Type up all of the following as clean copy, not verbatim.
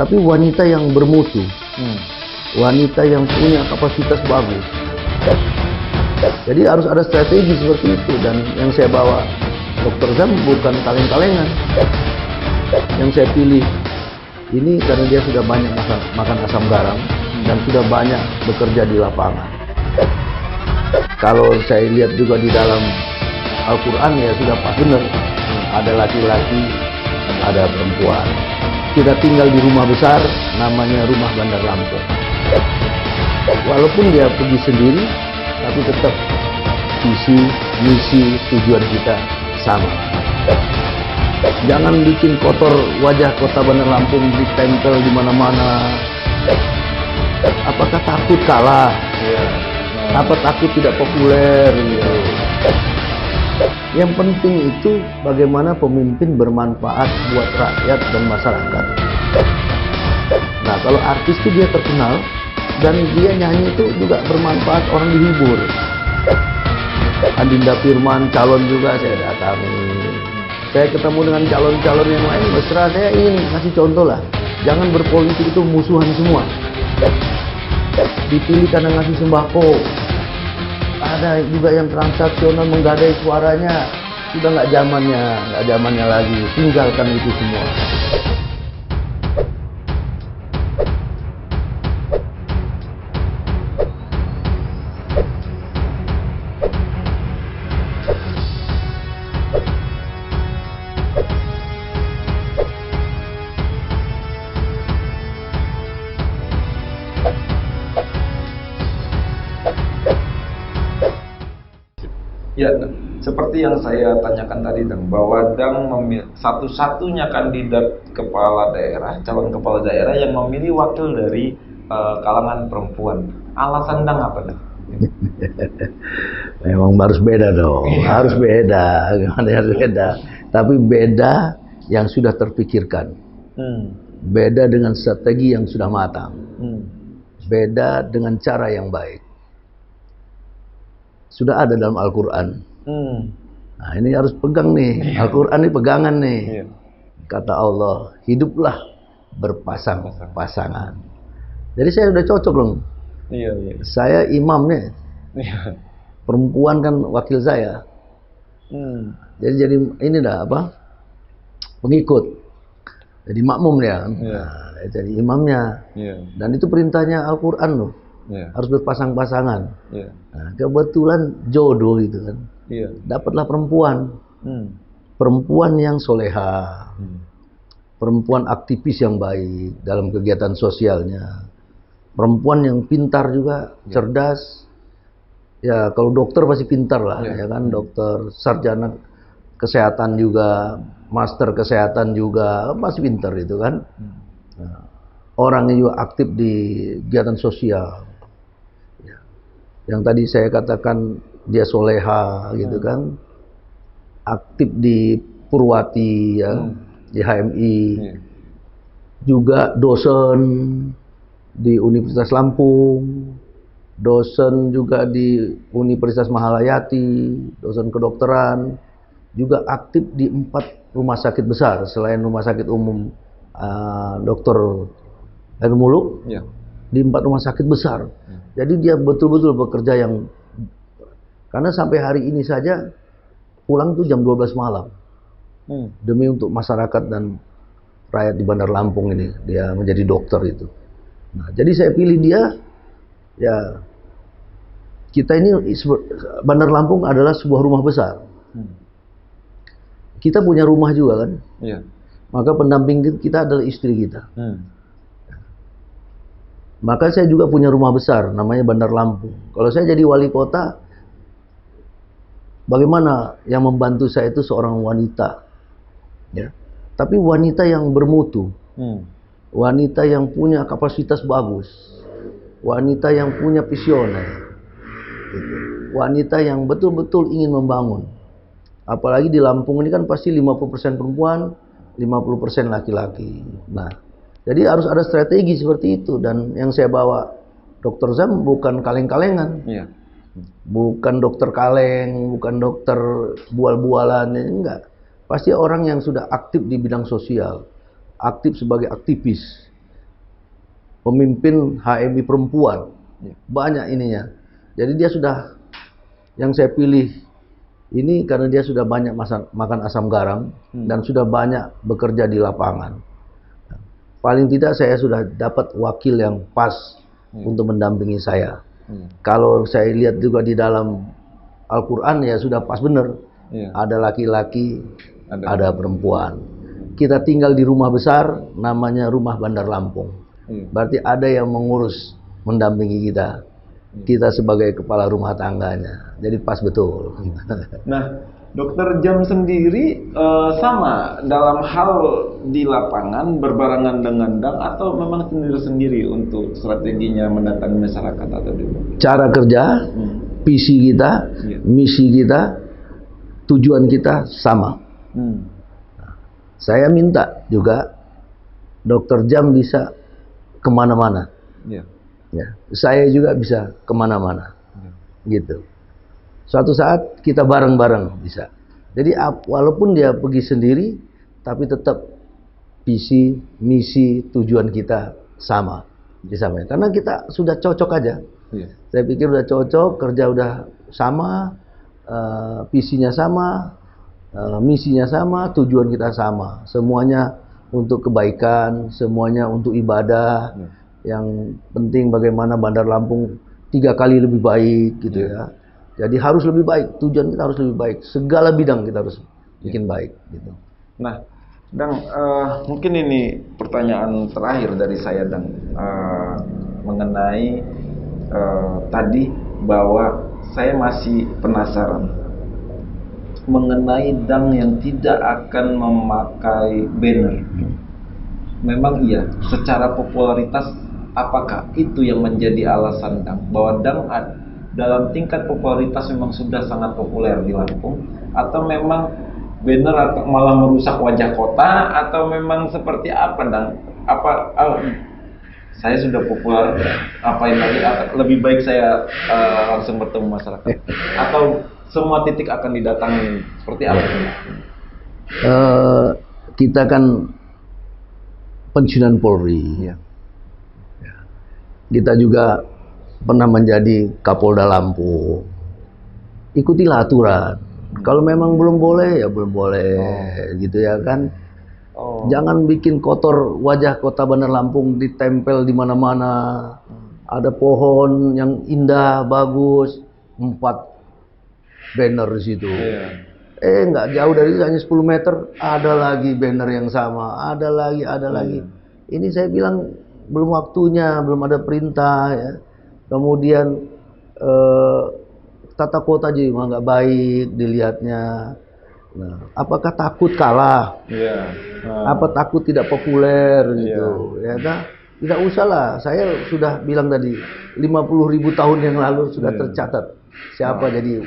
tapi wanita yang bermutu, wanita yang punya kapasitas bagus. Jadi harus ada strategi seperti itu, dan yang saya bawa Dr. Zam bukan kaleng-kalengan. Yang saya pilih ini karena dia sudah banyak makan asam garam dan sudah banyak bekerja di lapangan. Kalau saya lihat juga di dalam Al-Quran ya sudah pas benar, ada laki-laki, ada perempuan. Kita tinggal di rumah besar, namanya rumah Bandar Lampung. Walaupun dia pergi sendiri, tapi tetap visi, misi, tujuan kita sama. Jangan bikin kotor wajah kota Bandar Lampung, ditempel di mana-mana. Apakah takut kalah? Apa takut tidak populer? Yang penting itu bagaimana pemimpin bermanfaat buat rakyat dan masyarakat. Nah, kalau artis itu dia terkenal dan dia nyanyi itu juga bermanfaat, orang dihibur. Adinda Firman calon juga saya datangi. Saya ketemu dengan calon-calon yang lain, mesra. Saya ingin ngasih contoh lah, jangan berpolitik itu musuhan semua. Dipilih karena ngasih sembako. Ada juga yang transaksional menggadai suaranya, sudah nggak zamannya lagi. Tinggalkan itu semua. Ya, seperti yang saya tanyakan tadi, Dang, bahwa Dang satu-satunya kandidat kepala daerah, calon kepala daerah yang memilih wakil dari kalangan perempuan. Alasan Dang apa, Dang? Memang harus beda dong, harus beda, harus beda. Tapi beda yang sudah terpikirkan, beda dengan strategi yang sudah matang, beda dengan cara yang baik. Sudah ada dalam Al-Quran. Nah, ini harus pegang nih. Al-Quran ini pegangan nih. Kata Allah, hiduplah berpasang-pasangan. Jadi saya udah cocok dong. Saya imamnya. Perempuan kan wakil saya. Jadi ini dah apa? Pengikut. Jadi makmum dia kan. Nah, jadi imamnya. Dan itu perintahnya Al-Quran loh. Harus berpasang-pasangan. Nah, kebetulan jodoh itu kan. Dapatlah perempuan. Perempuan yang soleha. Perempuan aktivis yang baik dalam kegiatan sosialnya. Perempuan yang pintar juga, cerdas. Ya, kalau dokter pasti pintar lah, ya kan, dokter, sarjana kesehatan juga, master kesehatan juga, pasti pintar itu kan. Nah, orangnya juga aktif di kegiatan sosial. Yang tadi saya katakan dia soleha gitu kan, aktif di Purwati ya, di HMI, juga dosen di Universitas Lampung, dosen juga di Universitas Mahalayati, dosen kedokteran, juga aktif di 4 rumah sakit besar selain rumah sakit umum Dr. Heru Muluk, di 4 rumah sakit besar. Jadi dia betul-betul bekerja yang, karena sampai hari ini saja pulang tuh jam 12 malam demi untuk masyarakat dan rakyat di Bandar Lampung ini. Dia menjadi dokter itu. Nah, jadi saya pilih dia. Ya, kita ini Bandar Lampung adalah sebuah rumah besar. Kita punya rumah juga kan. Maka pendamping kita adalah istri kita. Maka saya juga punya rumah besar, namanya Bandar Lampung. Kalau saya jadi wali kota, bagaimana yang membantu saya itu seorang wanita, ya. Tapi wanita yang bermutu, wanita yang punya kapasitas bagus, wanita yang punya visioner, gitu. Wanita yang betul-betul ingin membangun. Apalagi di Lampung ini kan pasti 50% perempuan, 50% laki-laki. Nah, jadi harus ada strategi seperti itu, dan yang saya bawa Dr. Zam bukan kaleng-kalengan, bukan dokter kaleng, bukan dokter bual-bualan, enggak. Pasti orang yang sudah aktif di bidang sosial, aktif sebagai aktivis, pemimpin HMI perempuan. Banyak ininya. Jadi dia sudah, yang saya pilih ini karena dia sudah banyak makan asam garam dan sudah banyak bekerja di lapangan. Paling tidak saya sudah dapat wakil yang pas untuk mendampingi saya. Kalau saya lihat juga di dalam Al-Quran ya sudah pas benar. Ada laki-laki, ada perempuan. Kita tinggal di rumah besar, namanya rumah Bandar Lampung. Berarti ada yang mengurus, mendampingi kita. Kita sebagai kepala rumah tangganya. Jadi pas betul. Nah, Dokter Jam sendiri sama dalam hal di lapangan berbarengan dengan Dang atau memang sendiri-sendiri untuk strateginya mendatangi masyarakat atau di rumah? Cara kerja, visi kita, misi kita, tujuan kita sama. Saya minta juga Dokter Jam bisa kemana-mana. Ya, saya juga bisa kemana-mana. Gitu. Suatu saat kita bareng-bareng bisa. Jadi walaupun dia pergi sendiri, tapi tetap visi, misi, tujuan kita sama. Disampaikan. Karena kita sudah cocok aja. Saya pikir udah cocok, kerja udah sama, visinya sama, misinya sama, tujuan kita sama. Semuanya untuk kebaikan, semuanya untuk ibadah. Yang penting bagaimana Bandar Lampung 3 kali lebih baik gitu ya. Jadi harus lebih baik, tujuan kita harus lebih baik. Segala bidang kita harus bikin baik gitu. Nah, Dang, mungkin ini pertanyaan terakhir dari saya, Dang, mengenai tadi bahwa saya masih penasaran mengenai Dang yang tidak akan memakai banner. Memang iya, secara popularitas apakah itu yang menjadi alasan Dang bahwa Dang dalam tingkat popularitas memang sudah sangat populer di Lampung, atau memang banner atau malah merusak wajah kota, atau memang seperti apa Dang? Apa saya sudah populer, apain lagi? Lebih baik saya langsung bertemu masyarakat, atau semua titik akan didatangi, seperti apa? Kita kan pensiunan Polri. Kita juga pernah menjadi Kapolda Lampung. Ikutilah aturan. Kalau memang belum boleh ya belum boleh, gitu ya kan. Jangan bikin kotor wajah kota Bandar Lampung, ditempel di mana-mana. Ada pohon yang indah, bagus, 4 banner di situ. Nggak jauh dari itu, hanya 10 meter ada lagi banner yang sama, ada lagi. Ini saya bilang belum waktunya, belum ada perintah ya. Kemudian tata kota juga nggak baik dilihatnya. Nah, apakah takut kalah? Apa takut tidak populer gitu? Ya kan? Tidak usah lah. Saya sudah bilang tadi 50.000 tahun yang lalu sudah tercatat siapa jadi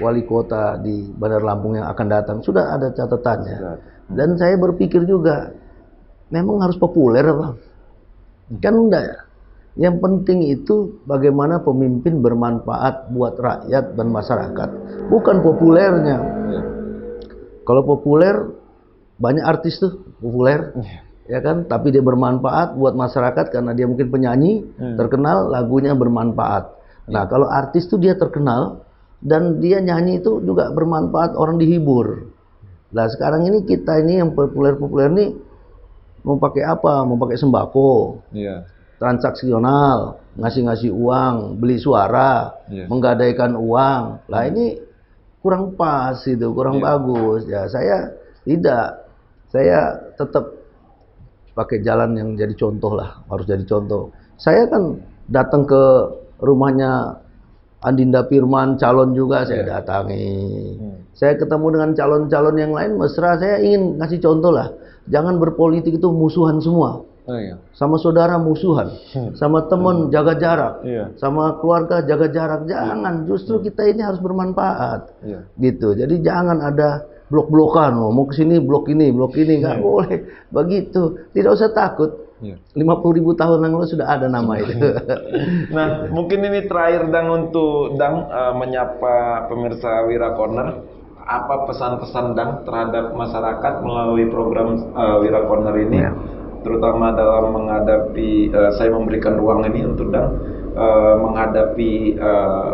wali kota di Bandar Lampung yang akan datang. Sudah ada catatannya. Dan saya berpikir juga memang harus populer Bang. Kan enggak ya? Yang penting itu bagaimana pemimpin bermanfaat buat rakyat dan masyarakat, bukan populernya. Kalau populer, banyak artis tuh populer, ya kan? Tapi dia bermanfaat buat masyarakat karena dia mungkin penyanyi, terkenal, lagunya bermanfaat. Nah, kalau artis tuh dia terkenal dan dia nyanyi itu juga bermanfaat, orang dihibur. Nah, sekarang ini kita ini yang populer-populer nih mau pakai apa? Mau pakai sembako. Transaksional, ngasih uang, beli suara, menggadaikan uang. Lah ini kurang pas itu, kurang bagus. Ya saya tidak. Saya tetap pakai jalan yang jadi contoh lah, harus jadi contoh. Saya kan datang ke rumahnya Andinda Firman, calon juga saya datangi. Saya ketemu dengan calon-calon yang lain, mesra. Saya ingin ngasih contoh lah. Jangan berpolitik itu musuhan semua. Sama saudara musuhan, sama teman jaga jarak, sama keluarga jaga jarak. Jangan, justru kita ini harus bermanfaat, gitu. Jadi jangan ada blok-blokan, mau ke sini blok ini, nggak boleh begitu. Tidak usah takut. 50.000 tahun yang lalu sudah ada nama itu. Nah, mungkin ini terakhir Dang untuk Dang menyapa pemirsa Wira Corner. Apa pesan-pesan Dang terhadap masyarakat melalui program Wira Corner ini? terutama dalam menghadapi saya memberikan ruang ini untuk Dang menghadapi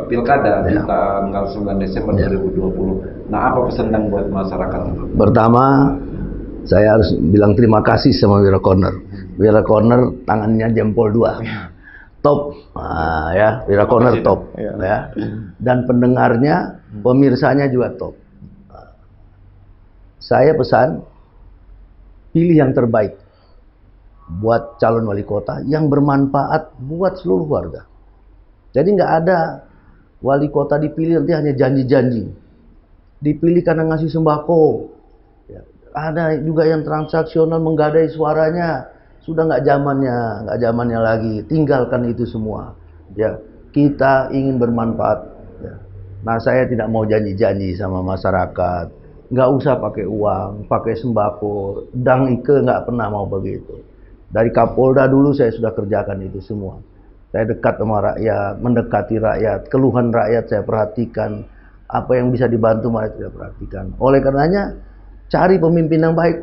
pilkada di tanggal 9 Desember 2020. Nah, apa pesan Dang buat masyarakat? Pertama, saya harus bilang terima kasih sama Wira Corner. Wira Corner tangannya jempol 2. Top, ya, Wira Corner top, ya. Dan pendengarnya, pemirsanya juga top. Saya pesan, pilih yang terbaik buat calon wali kota yang bermanfaat buat seluruh warga. Jadi nggak ada wali kota dipilih nanti hanya janji-janji. Dipilih karena ngasih sembako. Ya, ada juga yang transaksional menggadai suaranya. Sudah nggak zamannya lagi. Tinggalkan itu semua. Ya, kita ingin bermanfaat. Ya. Nah, saya tidak mau janji-janji sama masyarakat. Nggak usah pakai uang, pakai sembako. Dang Ike nggak pernah mau begitu. Dari Kapolda dulu saya sudah kerjakan itu semua. Saya dekat sama rakyat, mendekati rakyat, keluhan rakyat saya perhatikan, apa yang bisa dibantu rakyat saya perhatikan. Oleh karenanya, cari pemimpin yang baik,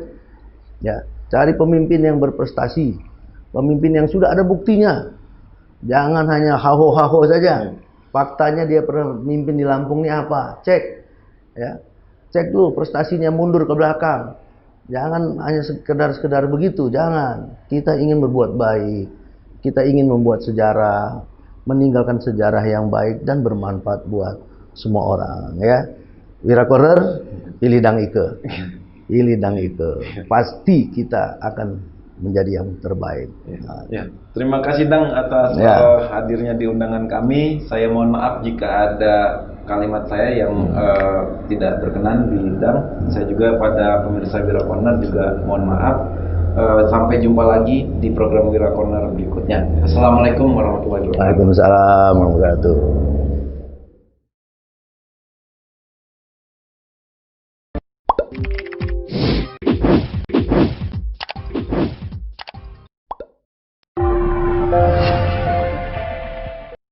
ya, cari pemimpin yang berprestasi, pemimpin yang sudah ada buktinya. Jangan hanya haho-haho saja. Faktanya dia pernah memimpin di Lampung ini apa? Cek, ya, cek dulu prestasinya, mundur ke belakang. Jangan hanya sekedar begitu, jangan. Kita ingin berbuat baik, kita ingin membuat sejarah, meninggalkan sejarah yang baik dan bermanfaat buat semua orang, ya. Wira Corner, pilih Dang Ike. Pilih Dang Ike. Pasti kita akan menjadi yang terbaik. Ya. Terima kasih Dang atas hadirnya di undangan kami. Saya mohon maaf jika ada kalimat saya yang tidak berkenan di Dang. Saya juga pada pemirsa Wira Corner juga mohon maaf. Sampai jumpa lagi di program Wira Corner berikutnya. Assalamualaikum warahmatullahi wabarakatuh. Waalaikumsalam warahmatullahi wabarakatuh.